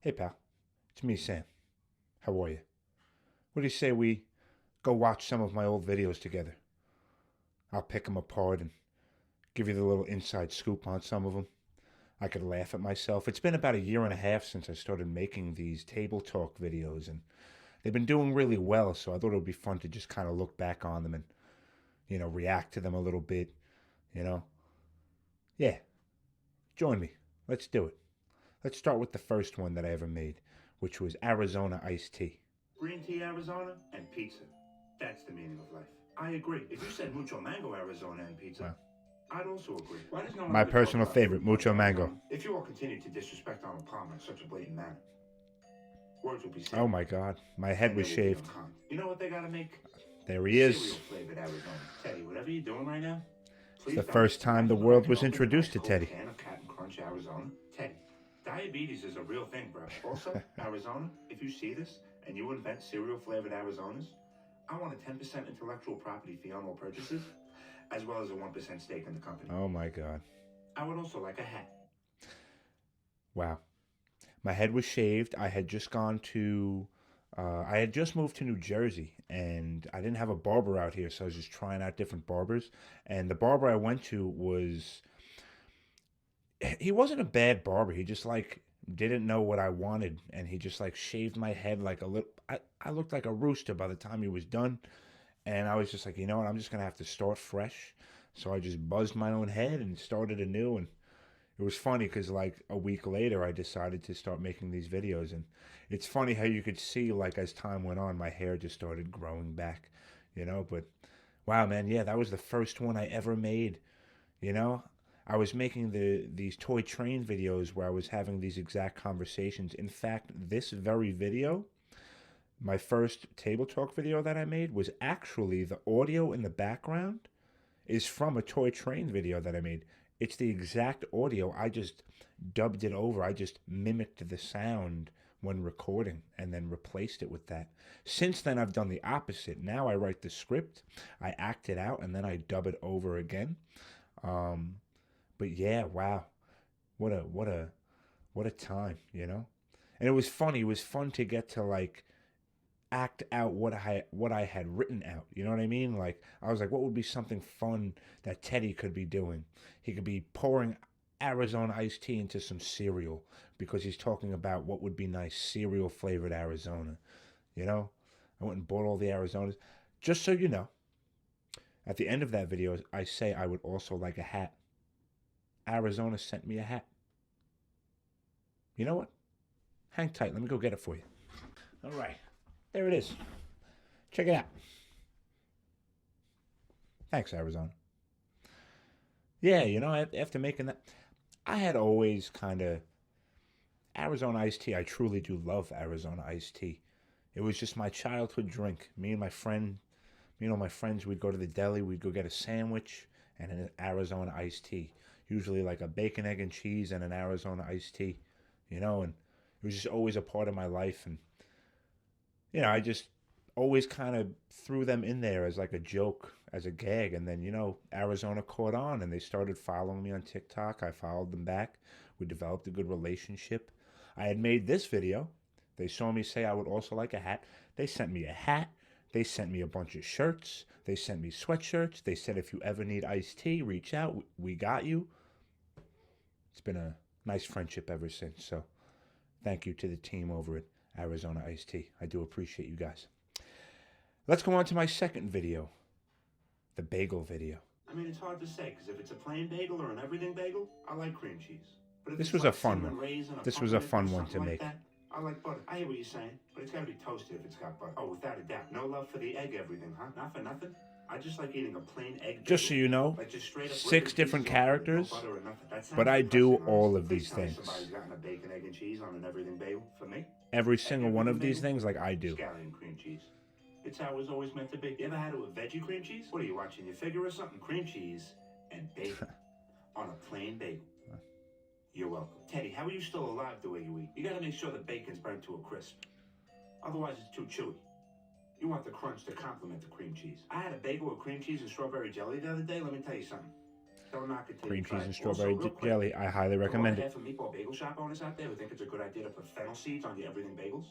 Hey, pal. It's me, Sam. How are you? What do you say we go watch some of my old videos together? I'll pick them apart and give you the little inside scoop on some of them. I could laugh at myself. It's been about a year and a half since I started making these table talk videos, and they've been doing really well, so I thought it would be fun to just kind of look back on them and, react to them a little bit, you know? Yeah, join me. Let's do it. Let's start with the first one that I ever made, which was Arizona iced tea. Green tea Arizona and pizza. That's the meaning of life. I agree. If you said mucho mango Arizona and pizza, Wow. I'd also agree. Why does no one My ever talk personal about favorite, fruit punch mucho mango. Arizona? If you all continue to disrespect Arnold Palmer in such a blatant manner, words will be said. Oh my God, my head And was they will be shaved. unkind. You know what they gotta make? There he is. Cereal flavored Arizona. Teddy, whatever you're doing right now, It's please the don't first time the imagine world cracking was open a introduced nice to cold Teddy. can of Captain Crunch Arizona. Teddy, diabetes is a real thing, bro. Also, Arizona, if you see this and you invent cereal flavored Arizonas, I want a 10% intellectual property fee on all purchases, as well as a 1% stake in the company. Oh my God. I would also like a hat. Wow. My head was shaved. I had just moved to New Jersey and I didn't have a barber out here. So I was just trying out different barbers. And the barber I went to he wasn't a bad barber. He just like didn't know what I wanted. And he just like shaved my head like a little, I looked like a rooster by the time he was done. And I was just like, you know what? I'm just going to have to start fresh. So I just buzzed my own head and started anew. And it was funny because like a week later, I decided to start making these videos. And it's funny how you could see like as time went on, my hair just started growing back, But wow, man, yeah, that was the first one I ever made, you know? I was making these toy train videos where I was having these exact conversations. In fact, this very video, my first table talk video that I made, was actually the audio in the background is from a toy train video that I made. It's the exact audio. I just dubbed it over. I just mimicked the sound when recording and then replaced it with that. Since then, I've done the opposite. Now I write the script, I act it out, and then I dub it over again. Um, but yeah, wow, what a time, And it was funny. It was fun to get to like act out what I had written out. You know what I mean? Like I was like, what would be something fun that Teddy could be doing? He could be pouring Arizona iced tea into some cereal because he's talking about what would be nice cereal flavored Arizona. You know, I went and bought all the Arizonas. Just so you know, at the end of that video, I say I would also like a hat. Arizona sent me a hat. You know what? Hang tight. Let me go get it for you. All right. There it is. Check it out. Thanks, Arizona. Yeah, after making that, I had always kind of Arizona iced tea. I truly do love Arizona iced tea. It was just my childhood drink. My friends, we'd go to the deli, we'd go get a sandwich and an Arizona iced tea. Usually like a bacon, egg, and cheese and an Arizona iced tea, and it was just always a part of my life. And I just always kind of threw them in there as like a joke, as a gag. And then, Arizona caught on and they started following me on TikTok. I followed them back. We developed a good relationship. I had made this video. They saw me say I would also like a hat. They sent me a hat. They sent me a bunch of shirts. They sent me sweatshirts. They said, if you ever need iced tea, reach out. We got you. It's been a nice friendship ever since. So thank you to the team over at Arizona iced tea. I do appreciate you guys. Let's go on to my second video, the bagel video. I mean, it's hard to say, because if it's a plain bagel or an everything bagel, I like cream cheese. But if This it's was a like fun cinnamon one. raisin or This was a pumpernickel or fun one to something like make. that, I like butter. I hear what you're saying, but it's got to be toasted if it's got butter. Oh, without a doubt. No love for the egg everything, huh? Not for nothing? I just like eating a plain egg bagel. Just so you know, Like just straight up 6 different characters, no butter or nothing. That but sounds I do depressing, all honestly. of Please these tell me things. somebody's gotten a bacon, egg, and cheese on an everything bagel. For me? Every Egg single one everything of these bagel? things, like I do. Scallion cream cheese. It's how it was always meant to be. You ever had it with veggie cream cheese? What are you watching, your figure or something? Cream cheese and bacon on a plain bagel. You're welcome. Teddy, how are you still alive the way you eat? You gotta make sure the bacon's burnt to a crisp. Otherwise, it's too chewy. You want the crunch to complement the cream cheese. I had a bagel with cream cheese and strawberry jelly the other day. Let me tell you something. Don't knock it till you Cream try cheese it. and Also, strawberry real quick, jelly. I highly for all the recommend it. half and meatball bagel shop owners out there who think it's a good idea to put fennel seeds on your everything bagels,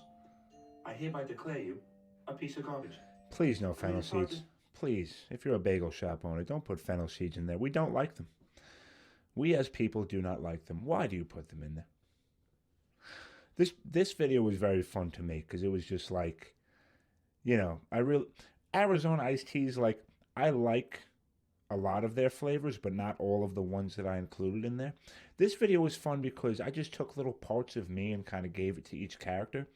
I hereby declare you a piece of garbage. Please, no I mean, fennel it's hard to... seeds. Please, if you're a bagel shop owner, don't put fennel seeds in there. We don't like them. We as people do not like them. Why do you put them in there? This video was very fun to make because it was just like, Arizona iced teas, like, I like a lot of their flavors, but not all of the ones that I included in there. This video was fun because I just took little parts of me and kind of gave it to each character.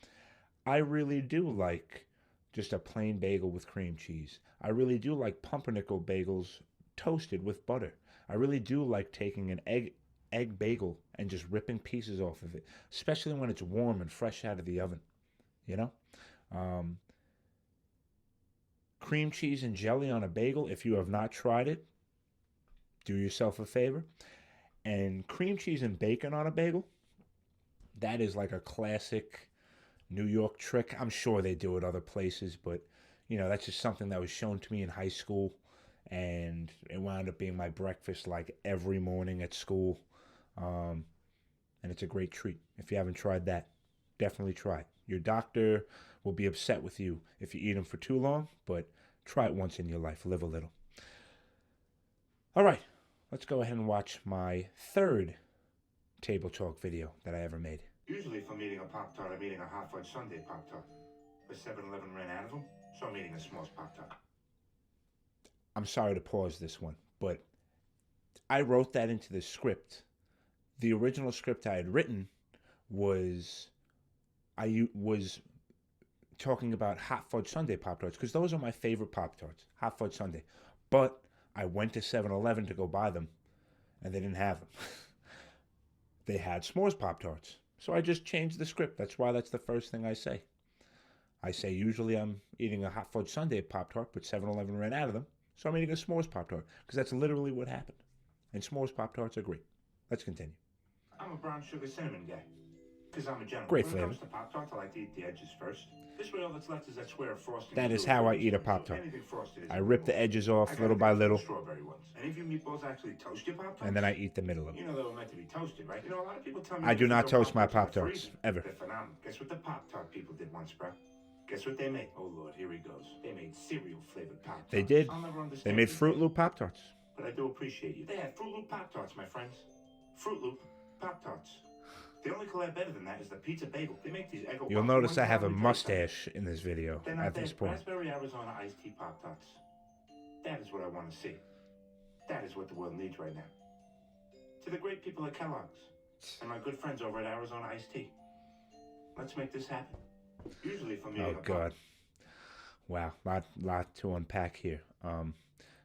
I really do like just a plain bagel with cream cheese. I really do like pumpernickel bagels toasted with butter. I really do like taking an egg bagel and just ripping pieces off of it, especially when it's warm and fresh out of the oven. You know, um, cream cheese and jelly on a bagel. If you have not tried it, do yourself a favor. And cream cheese and bacon on a bagel. That is like a classic New York trick. I'm sure they do it other places, but that's just something that was shown to me in high school, and it wound up being my breakfast like every morning at school. Um, and it's a great treat. If you haven't tried that, definitely try it. Your doctor will be upset with you if you eat them for too long, but try it once in your life. Live a little. All right, let's go ahead and watch my third table talk video that I ever made. Usually if I'm eating a Pop-Tart, I'm eating a hot fudge sundae Pop-Tart. But 7-Eleven ran out of them, so I'm eating a S'mores Pop-Tart. I'm sorry to pause this one, but I wrote that into the script. The original script I had written was talking about hot fudge sundae Pop-Tarts because those are my favorite Pop-Tarts, hot fudge sundae. But I went to 7-Eleven to go buy them, and they didn't have them. They had S'mores Pop-Tarts. So I just changed the script. That's why that's the first thing I say. I say usually I'm eating a hot fudge sundae Pop-Tart, but 7-Eleven ran out of them. So I'm eating a S'mores Pop-Tart because that's literally what happened. And S'mores Pop-Tarts are great. Let's continue. I'm a brown sugar cinnamon guy. Because I'm a gentleman. Great when flavor. it comes to Pop-Tarts, I like to eat the edges first. This way all that's left is that square of frosting. That is how I eat a Pop-Tart. I rip the edges off little by little. Strawberry ones. Any of you meatballs actually toast your Pop-Tarts? And then I eat the middle of them. You know they were meant to be toasted, right? A lot of people tell me I do not toast my Pop-Tarts, ever. They're phenomenal. Guess what the Pop-Tart people did once, bro? Guess what they made? Oh Lord, here he goes. They made cereal-flavored Pop-Tarts. They did. I'll never understand. They made Fruit Loop Pop-Tarts. But I do appreciate you. They had Fruit Loop Pop-Tarts, my friends. Fruit Loop Pop-Tarts. The only collab better than that is the pizza bagel. They make these Eggo. You'll notice I have a mustache in this video at this point. Raspberry Arizona iced tea Pop-Tarts. That is what I want to see. That is what the world needs right now. To the great people at Kellogg's and my good friends over at Arizona Iced Tea, let's make this happen. Usually for me. Oh God! Wow, lot to unpack here.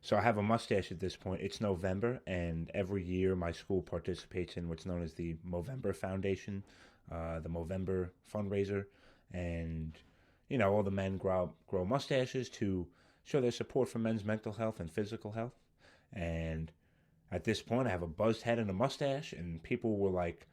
So I have a mustache at this point. It's November, and every year my school participates in what's known as the Movember Foundation, the Movember fundraiser, and all the men grow mustaches to show their support for men's mental health and physical health. And at this point, I have a buzzed head and a mustache, and people were like,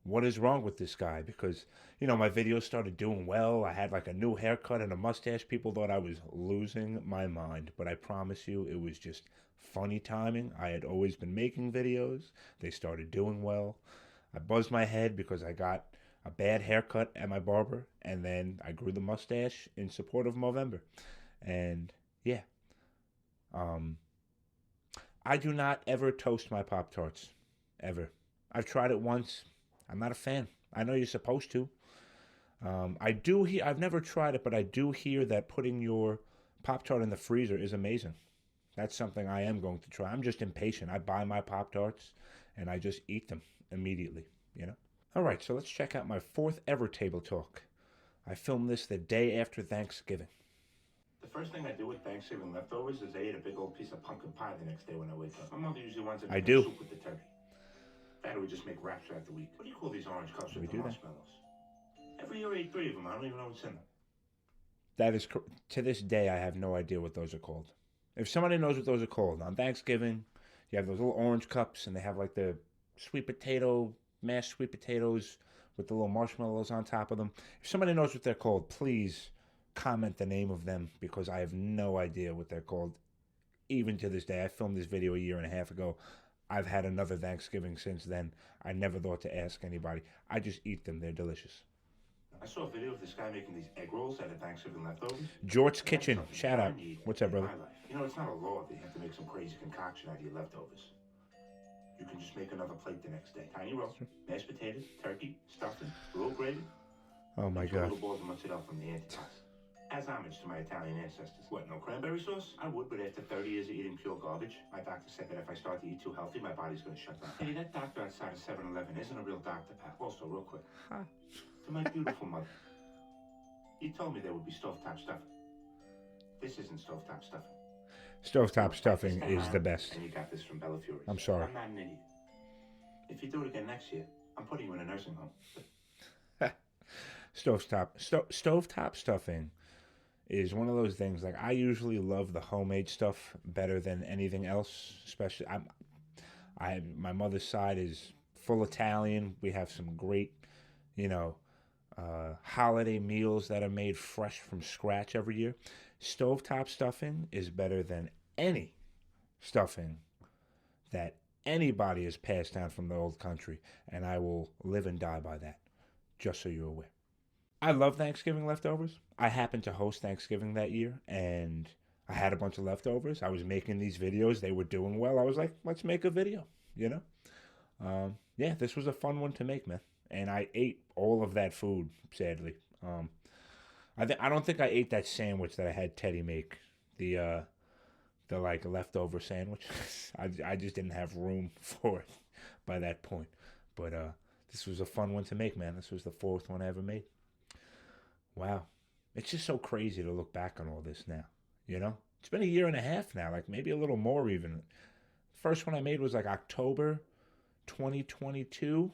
what is wrong with this guy? Because, my videos started doing well. I had like a new haircut and a mustache. People thought I was losing my mind. But I promise you, it was just funny timing. I had always been making videos. They started doing well. I buzzed my head because I got a bad haircut at my barber. And then I grew the mustache in support of Movember. And yeah. I do not ever toast my Pop-Tarts. Ever. I've tried it once. I'm not a fan. I know you're supposed to. I've never tried it, but I do hear that putting your Pop-Tart in the freezer is amazing. That's something I am going to try. I'm just impatient. I buy my Pop-Tarts and I just eat them immediately, All right, so let's check out my fourth ever table talk. I filmed this the day after Thanksgiving. The first thing I do with Thanksgiving leftovers is I eat a big old piece of pumpkin pie the next day when I wake up. My mother usually wants to make soup with the turkey. That or we just make wraps throughout the week. What do you call these orange cups with the marshmallows? Every year I eat 3 of them. I don't even know what's in them. That is, to this day, I have no idea what those are called. If somebody knows what those are called, on Thanksgiving, you have those little orange cups, and they have like the mashed sweet potatoes with the little marshmallows on top of them. If somebody knows what they're called, please comment the name of them because I have no idea what they're called even to this day. I filmed this video a year and a half ago. I've had another Thanksgiving since then. I never thought to ask anybody. I just eat them. They're delicious. I saw a video of this guy making these egg rolls out of Thanksgiving leftovers. George's That's Kitchen. something Shout I out. need What's up, in brother? my life. You know, it's not a law that you have to make some crazy concoction out of your leftovers. You can just make another plate the next day. Tiny roll, mashed potatoes, turkey, stuffing, a little gravy, Oh my and two God. little balls of mozzarella from the Antipas. As homage to my Italian ancestors. What, no cranberry sauce? I would, but after 30 years of eating pure garbage, my doctor said that if I start to eat too healthy, my body's gonna shut down. Hey, that doctor outside of 7-Eleven isn't a real doctor, pal. Also, real quick, to my beautiful mother, you told me there would be stovetop stuffing. This isn't stovetop stuffing. Stovetop stuffing is the best. And you got this from Bella Fury. I'm sorry. I'm not an idiot. If you do it again next year, I'm putting you in a nursing home. Stovetop stuffing is one of those things. Like, I usually love the homemade stuff better than anything else. Especially, my mother's side is full Italian. We have some great, holiday meals that are made fresh from scratch every year. Stovetop stuffing is better than any stuffing that anybody has passed down from the old country, and I will live and die by that, just so you're aware. I love Thanksgiving leftovers. I happened to host Thanksgiving that year, and I had a bunch of leftovers. I was making these videos. They were doing well. I was like, let's make a video, Yeah, this was a fun one to make, man. And I ate all of that food, sadly. I don't think I ate that sandwich that I had Teddy make, the like leftover sandwich. I just didn't have room for it by that point. But this was a fun one to make, man. This was the fourth one I ever made. Wow. It's just so crazy to look back on all this now, It's been a year and a half now, like maybe a little more even. First one I made was like October 2022.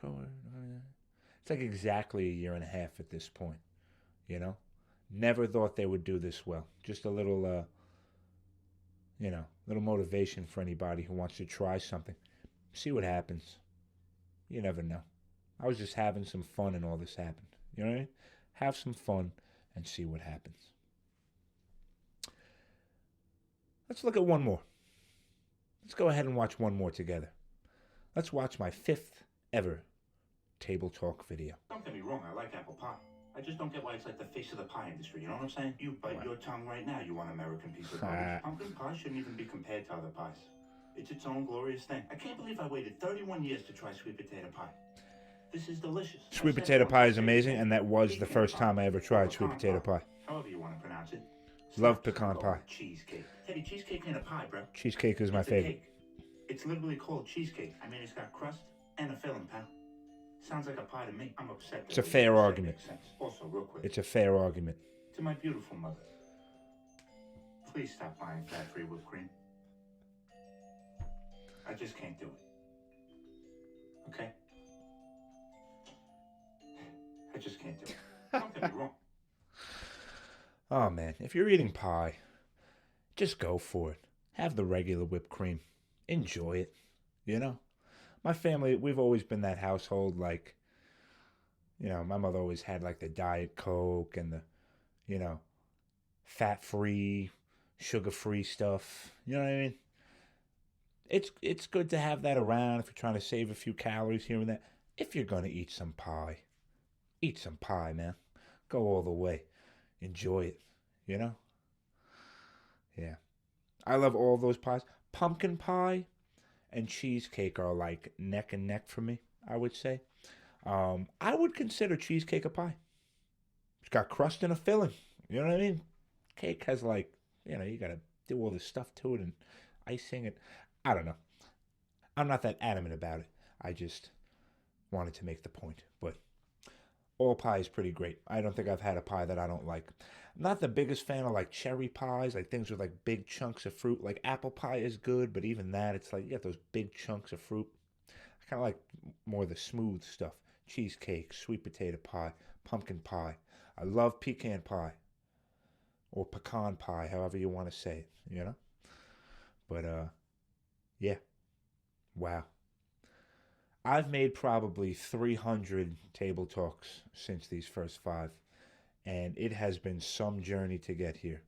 It's like exactly a year and a half at this point, Never thought they would do this well. Just a little, little motivation for anybody who wants to try something. See what happens. You never know. I was just having some fun and all this happened. You know what I mean? Have some fun and see what happens. Let's look at one more. Let's go ahead and watch one more together. Let's watch my 5th ever table talk video. Don't get me wrong, I like apple pie. I just don't get why it's like the face of the pie industry, you know what I'm saying? You bite your tongue right now, you want American piece of garbage. Pumpkin pie shouldn't even be compared to other pies. It's its own glorious thing. I can't believe I waited 31 years to try sweet potato pie. This is delicious. Sweet potato pie is amazing, and that was the first time I ever tried sweet potato pie. However you want to pronounce it. Love pecan pie. Cheesecake. Teddy, cheesecake ain't a pie, bro. Cheesecake is my favorite. It's literally called cheesecake. I mean, it's got crust and a filling, pal. Sounds like a pie to me. I'm upset. It's a fair argument. Also, real quick. It's a fair argument. To my beautiful mother, please stop buying fat-free whipped cream. I just can't do it. Okay? I just can't do it. Don't get me wrong. Oh, man. If you're eating pie, just go for it. Have the regular whipped cream. Enjoy it. My family, we've always been that household, like, my mother always had, like, the Diet Coke and the, fat-free, sugar-free stuff. You know what I mean? It's good to have that around if you're trying to save a few calories here and there. If you're going to eat some pie, man. Go all the way. Enjoy it, Yeah. I love all those pies. Pumpkin pie and cheesecake are like neck and neck for me, I would say. I would consider cheesecake a pie. It's got crust and a filling. You know what I mean? Cake has like, you got to do all this stuff to it and icing it. I don't know. I'm not that adamant about it. I just wanted to make the point. But all pie is pretty great. I don't think I've had a pie that I don't like. I'm not the biggest fan of like cherry pies, like things with like big chunks of fruit. Like apple pie is good, but even that, it's like you got those big chunks of fruit. I kind of like more of the smooth stuff. Cheesecake, sweet potato pie, pumpkin pie. I love pecan pie or pecan pie, however you want to say it, But, yeah. Wow. I've made probably 300 table talks since these first 5, and it has been some journey to get here,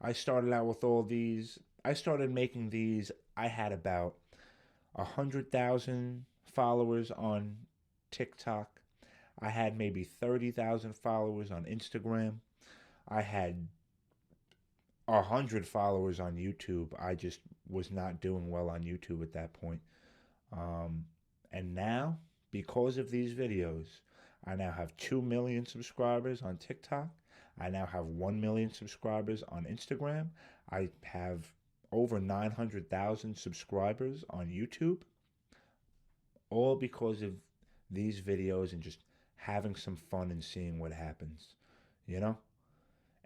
I started out with all these. I started making these. I had about 100,000 followers on TikTok. I had maybe 30,000 followers on Instagram. I had 100 followers on YouTube. I just was not doing well on YouTube at that point. Um, and now, because of these videos, I now have 2 million subscribers on TikTok. I now have 1 million subscribers on Instagram. I have over 900,000 subscribers on YouTube, all because of these videos and just having some fun and seeing what happens, you know?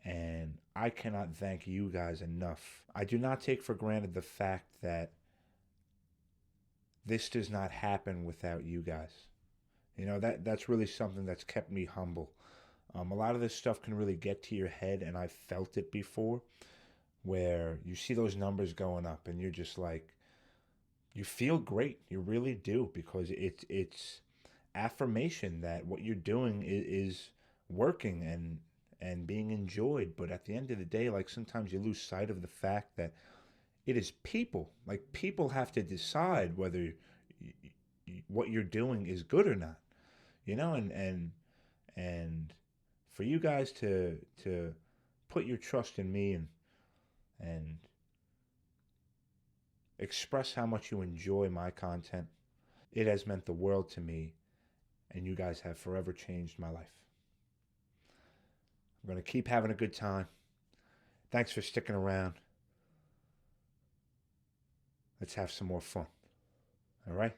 And I cannot thank you guys enough. I do not take for granted the fact that this does not happen without you guys. You know, that's really something that's kept me humble. A lot of this stuff can really get to your head, and I've felt it before, where you see those numbers going up and you're just like, you feel great. You really do, because it's affirmation that what you're doing is working and being enjoyed. But at the end of the day, like, sometimes you lose sight of the fact that it is people. Like, people have to decide whether what you're doing is good or not. You know, and for you guys to put your trust in me and express how much you enjoy my content, it has meant the world to me, and you guys have forever changed my life. I'm going to keep having a good time. Thanks for sticking around. Let's have some more fun. All right?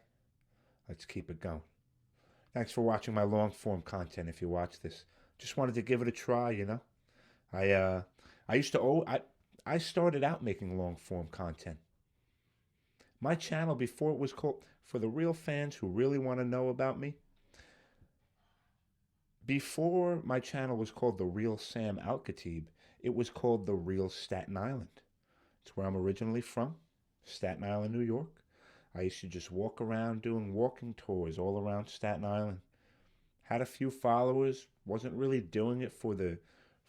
Let's keep it going. Thanks for watching my long form content. If you watch this, just wanted to give it a try, you know. I used to I started out making long form content. My channel, before it was called, for the real fans who really want to know about me, before my channel was called The Real Sam Alkhatib, it was called The Real Staten Island. It's where I'm originally from, Staten Island, New York. I used to just walk around doing walking tours all around Staten Island. Had a few followers, wasn't really doing it for the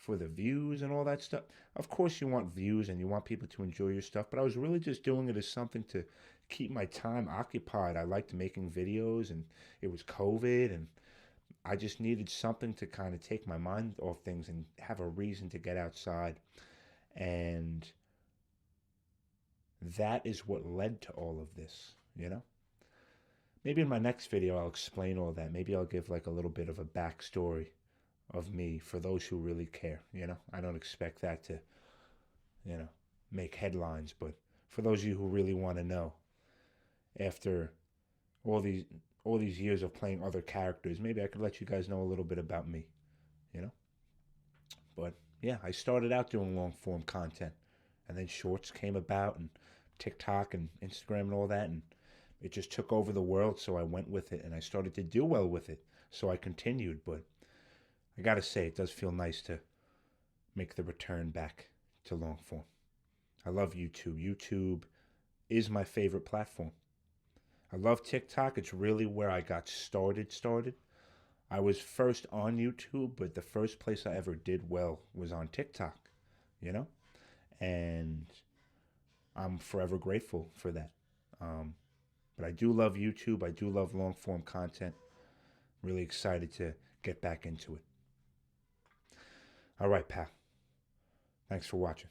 views and all that stuff. Of course you want views and you want people to enjoy your stuff, but I was really just doing it as something to keep my time occupied. I liked making videos, and it was COVID, and I just needed something to kind of take my mind off things and have a reason to get outside. And that is what led to all of this, you know? Maybe in my next video I'll explain all that. Maybe I'll give like a little bit of a backstory of me for those who really care, you know? I don't expect that to, you know, make headlines, but for those of you who really want to know, after all these years of playing other characters, maybe I could let you guys know a little bit about me, you know? But yeah, I started out doing long form content, and then shorts came about, and TikTok and Instagram and all that, and it just took over the world, so I went with it, and I started to do well with it, so I continued. But I gotta say, it does feel nice to make the return back to long form. I love YouTube. YouTube is my favorite platform. I love TikTok. It's really where I got started. I was first on YouTube, but the first place I ever did well was on TikTok, you know? And I'm forever grateful for that. But I do love YouTube. I do love long form content. Really excited to get back into it. All right, pal. Thanks for watching.